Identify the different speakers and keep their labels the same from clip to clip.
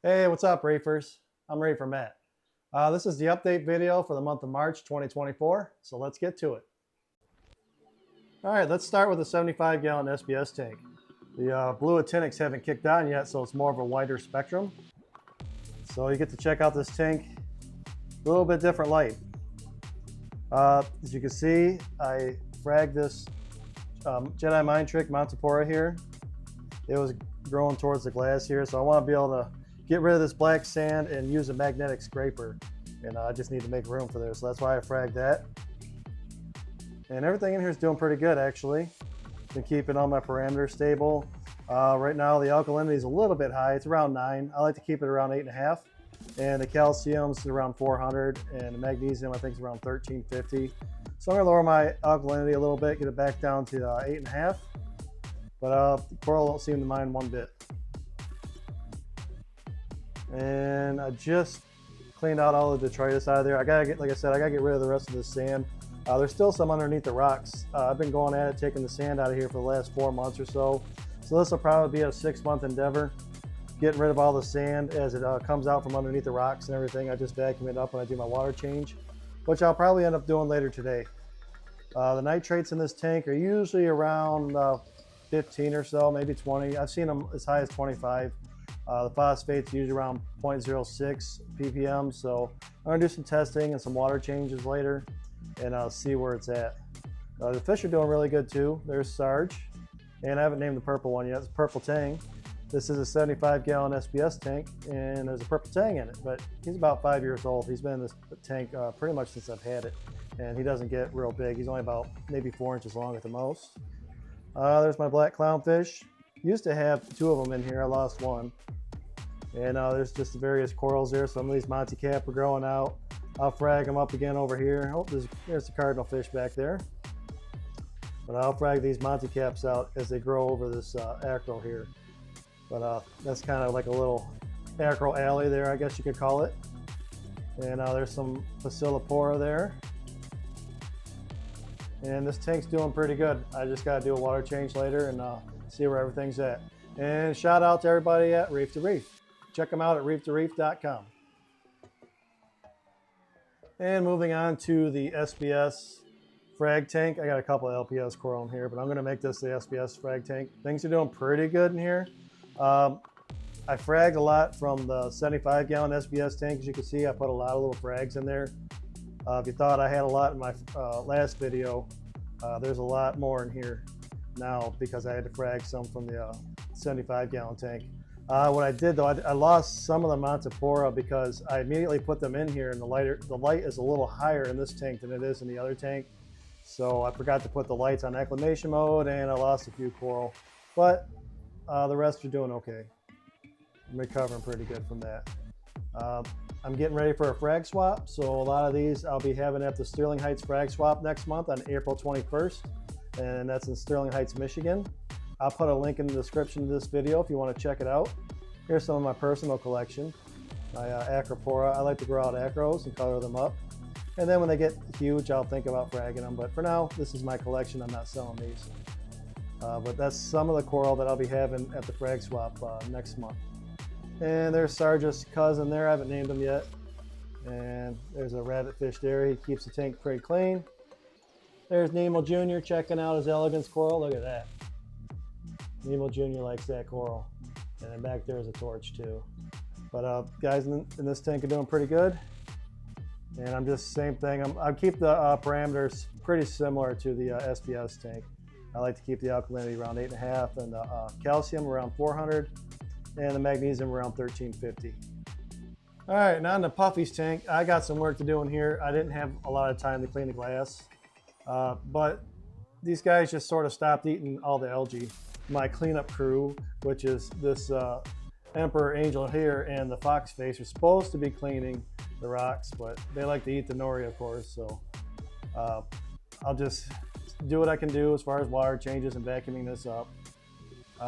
Speaker 1: Hey, what's up, Reefers? I'm Reefer Matt. This is the update video for the month of March 2024, so let's get to it. All right, let's start with a 75-gallon SPS tank. The blue actinics haven't kicked on yet, so it's more of a wider spectrum. So you get to check out this tank, a little bit different light. As you can see, I fragged this Jedi Mind Trick Montipora here. It was growing towards the glass here, so I want to be able to get rid of this black sand and use a magnetic scraper, and I just need to make room for this, so that's why I fragged that. And everything in here is doing pretty good, actually. Been keeping all my parameters stable. Right now the alkalinity is a little bit high, it's around 9. I like to keep it around 8.5, and the calcium's around 400, and the magnesium I think is around 1350. So I'm going to lower my alkalinity a little bit, get it back down to 8.5, but the coral don't seem to mind one bit. And I just cleaned out all the detritus out of there. I gotta get, like I said, I gotta get rid of the rest of the sand. There's still some underneath the rocks. I've been going at it, taking the sand out of here for the last 4 months or so. So this will probably be a 6-month endeavor, getting rid of all the sand as it comes out from underneath the rocks and everything. I just vacuum it up when I do my water change, which I'll probably end up doing later today. The nitrates in this tank are usually around 15 or so, maybe 20. I've seen them as high as 25. The phosphate's usually around 0.06 ppm, so I'm going to do some testing and some water changes later, and I'll see where it's at. The fish are doing really good too. There's Sarge, and I haven't named the purple one yet. It's Purple Tang. This is a 75-gallon SPS tank, and there's a Purple Tang in it, but he's about 5 years old. He's been in this tank pretty much since I've had it, and he doesn't get real big. He's only about maybe 4 inches long at the most. There's my black clownfish. Used to have 2 of them in here. I lost one. And there's just the various corals there. Some of these Monty Cap are growing out. I'll frag them up again over here. Oh, there's the cardinal fish back there. But I'll frag these Monty Caps out as they grow over this Acro here. But that's kind of like a little Acro alley there, I guess you could call it. And there's some Bacillopora there. And this tank's doing pretty good. I just got to do a water change later and see where everything's at. And shout out to everybody at Reef to Reef. Check them out at reeftoreef.com. And moving on to the SPS Frag Tank. I got a couple of LPS coral in here, but I'm going to make this the SPS Frag Tank. Things are doing pretty good in here. I fragged a lot from the 75-gallon SPS tank. As you can see, I put a lot of little frags in there. If you thought I had a lot in my last video, there's a lot more in here now because I had to frag some from the 75-gallon tank. What I did though, I lost some of the Montipora because I immediately put them in here, and the light is a little higher in this tank than it is in the other tank. So I forgot to put the lights on acclimation mode, and I lost a few coral. But the rest are doing okay. I'm recovering pretty good from that. I'm getting ready for a frag swap, so a lot of these I'll be having at the Sterling Heights Frag Swap next month on April 21st, and that's in Sterling Heights, Michigan. I'll put a link in the description of this video if you want to check it out. Here's some of my personal collection. My Acropora. I like to grow out acros and color them up. And then when they get huge, I'll think about fragging them. But for now, this is my collection. I'm not selling these. But that's some of the coral that I'll be having at the frag swap next month. And there's Sarge's cousin there. I haven't named him yet. And there's a rabbitfish there. He keeps the tank pretty clean. There's Nemo Jr. checking out his elegance coral. Look at that. Nemo Jr. likes that coral. And then back there is a torch too. But guys in this tank are doing pretty good. And I'm just same thing. I keep the parameters pretty similar to the SPS tank. I like to keep the alkalinity around 8.5 and the calcium around 400 and the magnesium around 1350. All right, now in the Puffys tank, I got some work to do in here. I didn't have a lot of time to clean the glass, but these guys just sort of stopped eating all the algae. My cleanup crew, which is this Emperor Angel here and the Fox Face, are supposed to be cleaning the rocks, but they like to eat the nori, of course, so I'll just do what I can do as far as water changes and vacuuming this up.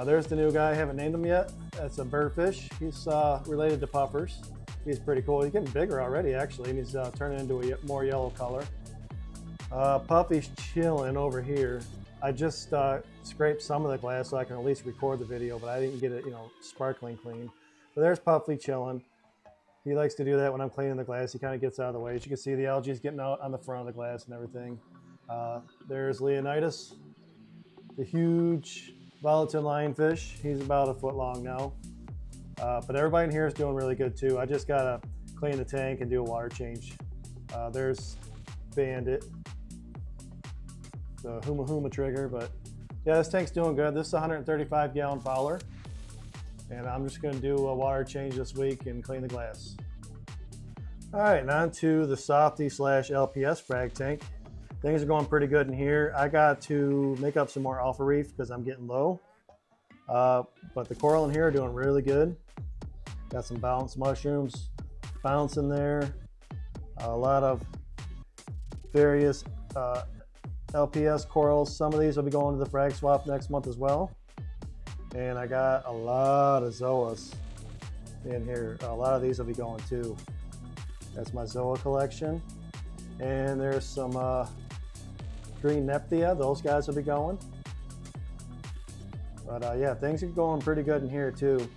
Speaker 1: There's the new guy. I haven't named him yet. That's a birdfish. He's related to puffers. He's pretty cool. He's getting bigger already, actually, and he's turning into a more yellow color. Puffy's chilling over here. I just scraped some of the glass so I can at least record the video, but I didn't get it, sparkling clean. But there's Puffy chilling. He likes to do that when I'm cleaning the glass. He kind of gets out of the way. As you can see, the algae is getting out on the front of the glass and everything. There's Leonidas, the huge volatile lionfish. He's about a foot long now. But everybody in here is doing really good too. I just gotta clean the tank and do a water change. There's Bandit, the Huma Huma trigger, but yeah, this tank's doing good. This is a 135 gallon fowler, and I'm just gonna do a water change this week and clean the glass. All right, and on to the Softy /LPS Frag Tank. Things are going pretty good in here. I got to make up some more alpha reef because I'm getting low. But the coral in here are doing really good. Got some bounce mushrooms bouncing there. A lot of various LPS corals. Some of these will be going to the frag swap next month as well. And I got a lot of zoas in here. A lot of these will be going too. That's my zoa collection. And there's some green Nepthia. Those guys will be going. But yeah, things are going pretty good in here too.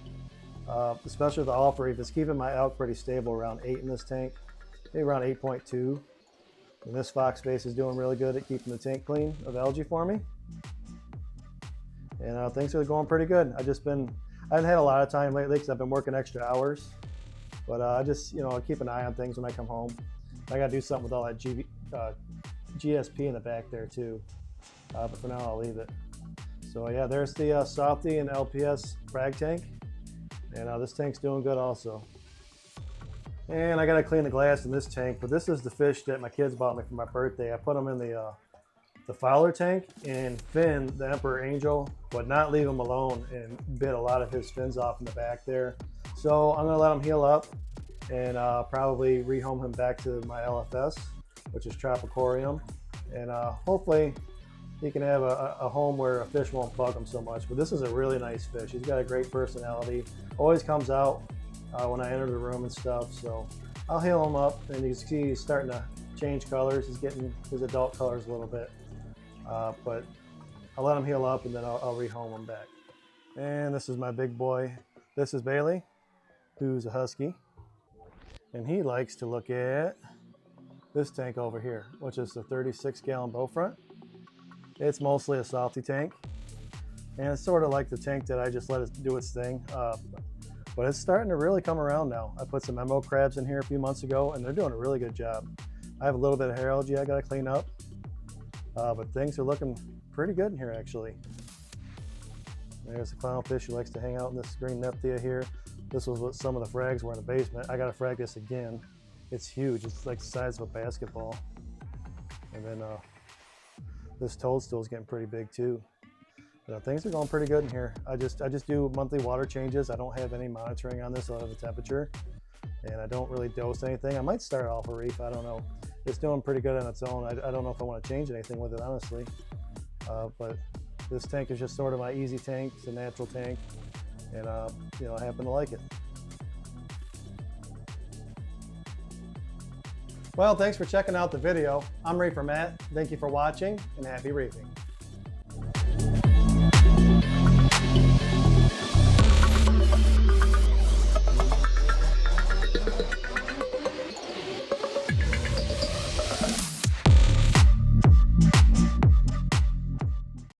Speaker 1: Especially with the alpha reef. It's keeping my elk pretty stable around 8 in this tank. Maybe around 8.2. And this fox space is doing really good at keeping the tank clean of algae for me. And things are going pretty good. I haven't had a lot of time lately because I've been working extra hours. But I just, I keep an eye on things when I come home. I got to do something with all that GSP in the back there too. But for now, I'll leave it. So yeah, there's the Softy and LPS Frag Tank. And this tank's doing good also. And I got to clean the glass in this tank, but this is the fish that my kids bought me for my birthday. I put them in the fowler tank, and Finn, the Emperor Angel, would not leave him alone and bit a lot of his fins off in the back there. So I'm gonna let him heal up and probably rehome him back to my LFS, which is Aquarium. And hopefully he can have a home where a fish won't bug him so much. But this is a really nice fish. He's got a great personality. Always comes out when I enter the room and stuff. So I'll heal him up, and you can see he's starting to change colors. He's getting his adult colors a little bit. But I'll let him heal up, and then I'll rehome him back. And this is my big boy. This is Bailey, who's a husky. And he likes to look at this tank over here, which is the 36 gallon Bowfront. It's mostly a Softy tank. And it's sort of like the tank that I just let it do its thing. But it's starting to really come around now. I put some emerald crabs in here a few months ago, and they're doing a really good job. I have a little bit of hair algae I gotta clean up. But things are looking pretty good in here actually. There's the clownfish who likes to hang out in this green Nepthia here. This was what some of the frags were in the basement. I gotta frag this again. It's huge, it's like the size of a basketball. And then this toadstool is getting pretty big too. Things are going pretty good in here. I just do monthly water changes. I don't have any monitoring on this other than the temperature. And I don't really dose anything. I might start alpha reef, I don't know. It's doing pretty good on its own. I don't know if I want to change anything with it, honestly. But this tank is just sort of my easy tank. It's a natural tank. And I happen to like it. Well, thanks for checking out the video. I'm Reefer Matt. Thank you for watching, and happy reefing.